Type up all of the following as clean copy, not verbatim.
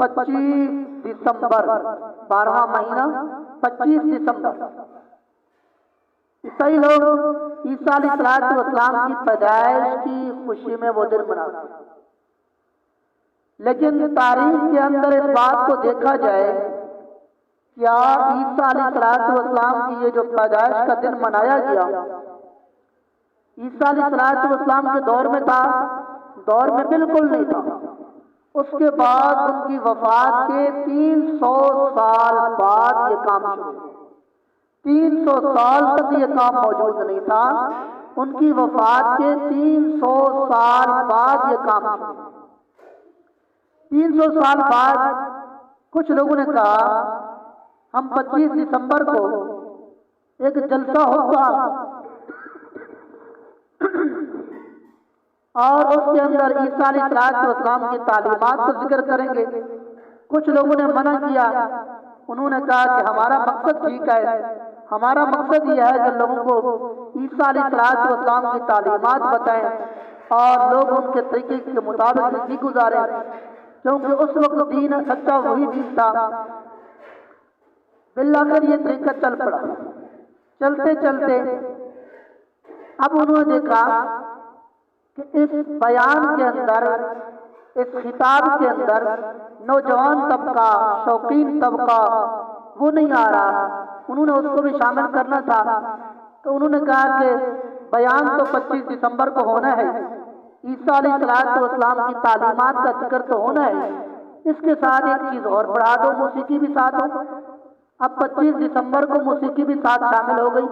25 دسمبر، 12واں مہینہ 25 دسمبر، عیسائی لوگ عیسیٰ علیہ السلام کی پیدائش کی خوشی میں وہ دن مناتے ہیں۔ لیکن تاریخ کے اندر اس بات کو دیکھا جائے، کیا عیسیٰ علیہ السلام کی یہ جو پیدائش کا دن منایا گیا عیسیٰ علیہ السلام کے دور میں تھا؟ دور میں بالکل نہیں تھا۔ اس کے بعد ان کی وفات کے 300 سال بعد یہ کام شروع ہوا۔ 300 سال تک یہ کام موجود نہیں تھا، ان کی وفات کے 300 سال بعد یہ کام شروع ہوا۔ 300 سال بعد کچھ لوگوں نے کہا ہم 25 دسمبر کو ایک جلسہ ہوگا اور اس کے اندر عیسیٰ علیہ السلام کی تعلیمات کو ذکر کریں گے۔ کچھ لوگوں نے منع کیا، انہوں نے کہا کہ ہمارا مقصد ٹھیک ہے، ہمارا مقصد یہ ہے کہ لوگوں کو عیسیٰ علیہ السلام کی تعلیمات بتائیں اور لوگ ان کے طریقے کے مطابق زندگی گزاریں، کیونکہ اس وقت دین سچا وہی دین تھا۔ بالآخر یہ طریقہ چل پڑا۔ چلتے چلتے اب انہوں نے دیکھا کہ اس بیان کے اندر، اس خطاب کے اندر نوجوان طبقہ، شوقین طبقہ وہ نہیں آ رہا، انہوں نے اس کو بھی شامل کرنا تھا۔ تو انہوں نے کہا کہ بیان تو 25 دسمبر کو ہونا ہے، عیسیٰ علیہ السلام کی تعلیمات کا ذکر تو ہونا ہے، اس کے ساتھ ایک چیز اور بڑھا دو، موسیقی بھی ساتھ ہو۔ اب 25 دسمبر کو موسیقی بھی ساتھ شامل ہو گئی۔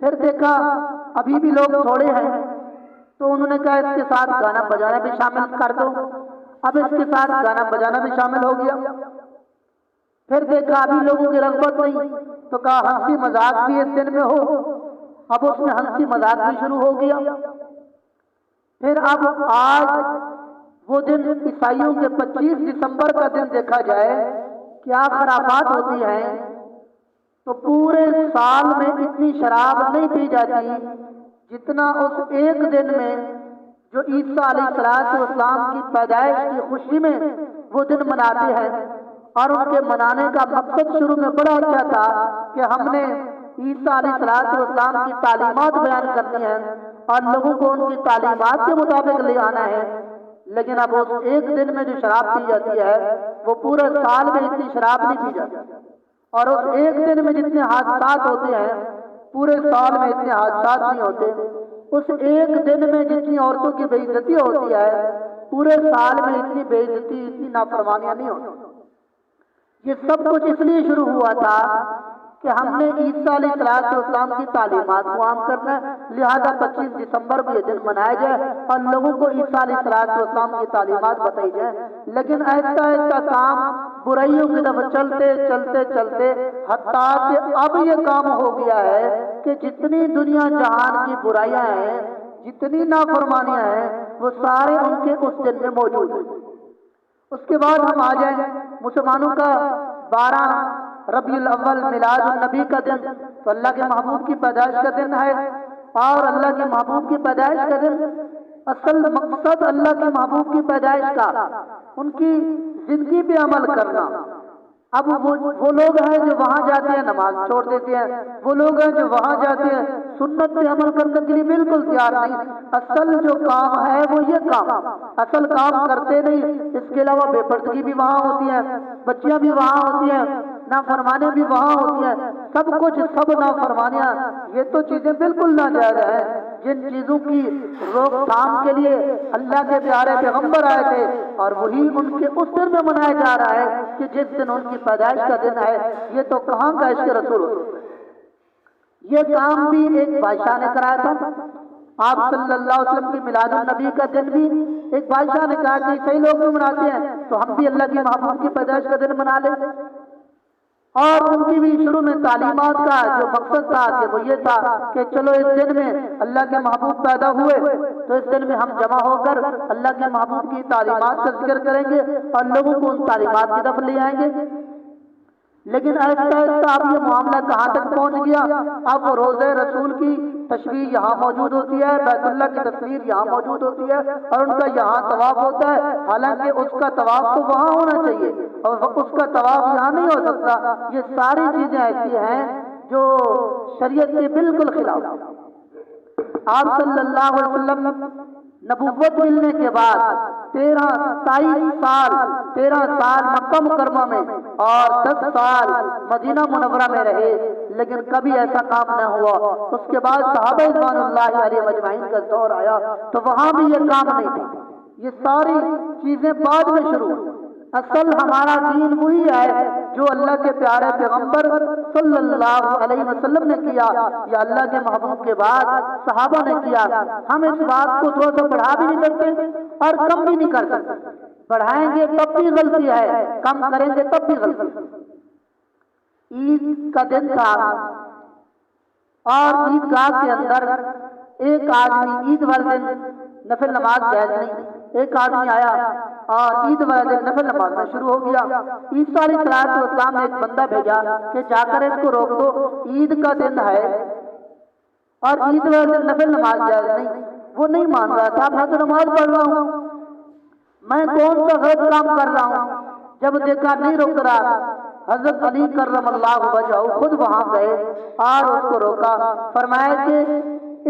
پھر دیکھا ابھی بھی لوگ تھوڑے ہیں، تو انہوں نے کہا اس کے ساتھ گانا بجانا بھی شامل کر دو۔ اب اس کے ساتھ گانا بجانا بھی شامل ہو گیا۔ پھر دیکھا ابھی لوگوں کی رغبت نہیں، تو کہا ہنسی مذاق بھی اس دن میں ہو۔ اب اس میں ہنسی مذاق بھی شروع ہو گیا۔ پھر اب آج وہ دن عیسائیوں کے 25 دسمبر کا دن دیکھا جائے، کیا خرافات ہوتی ہیں۔ تو پورے سال میں اتنی شراب نہیں پی جاتی جتنا اس ایک دن میں جو عیسیٰ علیہ السلام کی پیدائش کی خوشی میں وہ دن مناتے ہیں۔ اور ان کے منانے کا مقصد شروع میں بڑا اچھا تھا کہ ہم نے عیسیٰ علیہ السلام کی تعلیمات بیان کرنی ہے اور لوگوں کو ان کی تعلیمات کے مطابق لے آنا ہے۔ لیکن اب اس ایک دن میں جو شراب پی جاتی ہے وہ پورے سال میں اتنی شراب نہیں پی جاتی، اور اس ایک دن میں جتنے حادثات ہوتے ہیں پورے سال میں اتنے حادثات نہیں ہوتے۔ اس ایک دن میں جتنی عورتوں کی بے عزتی ہوتی ہے پورے سال میں اتنی بے عزتی، اتنی نافرمانیاں نہیں ہوتی۔ یہ سب کچھ اس لیے شروع ہوا تھا کہ ہم نے عیسیٰ علیہ السلام کی تعلیمات کو عام کرنا ہے، لہذا 25 دسمبر کو یہ دن منایا جائے اور لوگوں کو عیسیٰ علیہ السلام کی تعلیمات بتائی جائے۔ لیکن ایسا ایسا کام برائیوں کی طرف چلتے چلتے چلتے حتیٰ کہ اب یہ کام ہو گیا ہے کہ جتنی دنیا جہان کی برائیاں ہیں، جتنی نافرمانیاں ہیں، وہ سارے ان کے اس دن میں موجود ہیں۔ اس کے بعد ہم آ جائیں مسلمانوں کا 12 ربیع الاول میلاد النبی کا دن، تو اللہ کے محبوب کی پیدائش کا دن ہے۔ اور اللہ کے محبوب کی پیدائش کا دن، اصل مقصد اللہ کے محبوب کی پیدائش کا ان کی زندگی پہ عمل کرنا۔ اب وہ لوگ ہیں جو وہاں جاتے ہیں نماز چھوڑ دیتے ہیں، وہ لوگ ہیں جو وہاں جاتے ہیں سنت پہ عمل کرنے کے لیے بالکل تیار نہیں۔ اصل جو کام ہے وہ یہ کام، اصل کام کرتے نہیں۔ اس کے علاوہ بے پردگی بھی وہاں ہوتی ہے، بچیاں بھی وہاں ہوتی ہیں، نافرمانیاں بھی وہاں ہوتی ہیں، سب کچھ، سب نافرمانیاں۔ یہ تو چیزیں بالکل ناجائز ہیں جن چیزوں کی روک تھام کے لیے اللہ کے پیارے پیغمبر آئے تھے، اور وہی ان کے اس دن میں منایا جا رہا ہے کہ جس دن ان کی پیدائش کا دن ہے۔ یہ تو کہاں کا عشق رسول ہے۔ یہ کام بھی ایک بادشاہ نے کرایا تھا۔ آپ صلی اللہ علیہ وسلم کی میلاد النبی کا دن بھی ایک بادشاہ نے کہا کہ کئی لوگ بھی مناتے ہیں تو ہم بھی اللہ کے محبوب کی پیدائش کا دن منا لیں۔ اور ان کی بھی شروع میں تعلیمات کا جو مقصد تھا کہ وہ یہ تھا کہ چلو اس دن میں اللہ کے محبوب پیدا ہوئے تو اس دن میں ہم جمع ہو کر اللہ کے محبوب کی تعلیمات کا ذکر کریں گے اور لوگوں کو ان تعلیمات کی طرف لے آئیں گے۔ لیکن آہستہ آہستہ اب یہ معاملہ کہاں تک پہنچ گیا؟ اب وہ روضہ رسول کی تشریح یہاں موجود ہوتی ہے، بیت اللہ کی تصویر یہاں موجود ہوتی ہے، اور ان کا یہاں طواف ہوتا ہے، حالانکہ اس کا طواف تو وہاں ہونا چاہیے اور اس کا طواف یہاں نہیں ہو سکتا۔ یہ ساری چیزیں ایسی ہیں جو شریعت کے بالکل خلاف۔ آپ صلی اللہ علیہ وسلم نبوت ملنے کے بعد 13 سال مکہ مکرمہ میں اور 10 سال مدینہ منورہ میں رہے، لیکن کبھی ایسا کام نہ ہوا۔ اس کے بعد صحابہ رضوان اللہ علیہ مجمعین کا دور آیا تو وہاں بھی یہ کام نہیں تھا۔ یہ ساری چیزیں بعد میں شروع ہوئی۔ اصل ہمارا دین وہی ہے جو اللہ کے پیارے پیغمبر صلی اللہ علیہ وسلم نے کیا یا اللہ کے محبوب کے بعد صحابہ نے کیا۔ ہم اس بات کو تھوڑا سا بڑھا بھی نہیں سکتے اور کم بھی نہیں کر سکتے۔ بڑھائیں گے تب بھی غلطی ہے، کم کریں گے تب بھی غلطی۔ عید کا دن تھا اور عیدگاہ کے اندر ایک آدمی، عید والے دن نفل نماز جائز نہیں، ایک آدمی آیا اور عید والے دن نفل نماز میں شروع ہو گیا۔ عیسیٰ علیہ السلام نے ایک بندہ بھیجا کہ جا کر اس کو روک دو، عید کا دن ہے اور عید والے دن نفل نماز جائز نہیں۔ وہ نہیں مان رہا تھا، میں تو نماز پڑھ رہا ہوں، میں کون سا غلط کام کر رہا ہوں؟ جب دیکھا نہیں روک رہا، حضرت علی کرم اللہ وجہہ خود وہاں گئے اور اس کو روکا، فرمایا کہ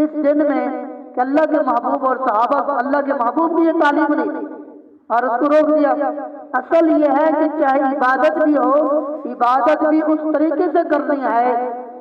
اس دن میں کہ اللہ کے محبوب اور صحابہ اللہ کے محبوب کی یہ تعلیم نہیں تھی اور اس کو روک دیا۔ اصل یہ ہے کہ چاہے عبادت بھی ہو، عبادت بھی اس طریقے سے کرنی ہے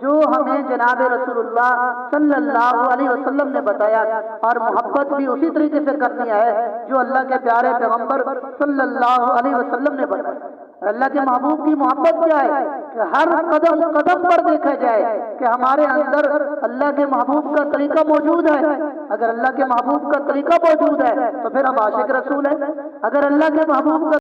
جو ہمیں جناب رسول اللہ صلی اللہ علیہ وسلم نے بتایا، اور محبت بھی اسی طریقے سے کرنی ہے جو اللہ کے پیارے پیغمبر صلی اللہ علیہ وسلم نے بتایا۔ اللہ کے محبوب کی محبت کیا ہے کہ ہر قدم قدم پر دیکھا جائے کہ ہمارے اندر اللہ کے محبوب کا طریقہ موجود ہے۔ اگر اللہ کے محبوب کا طریقہ موجود ہے تو پھر ہم عاشق رسول ہیں، اگر اللہ کے محبوب کا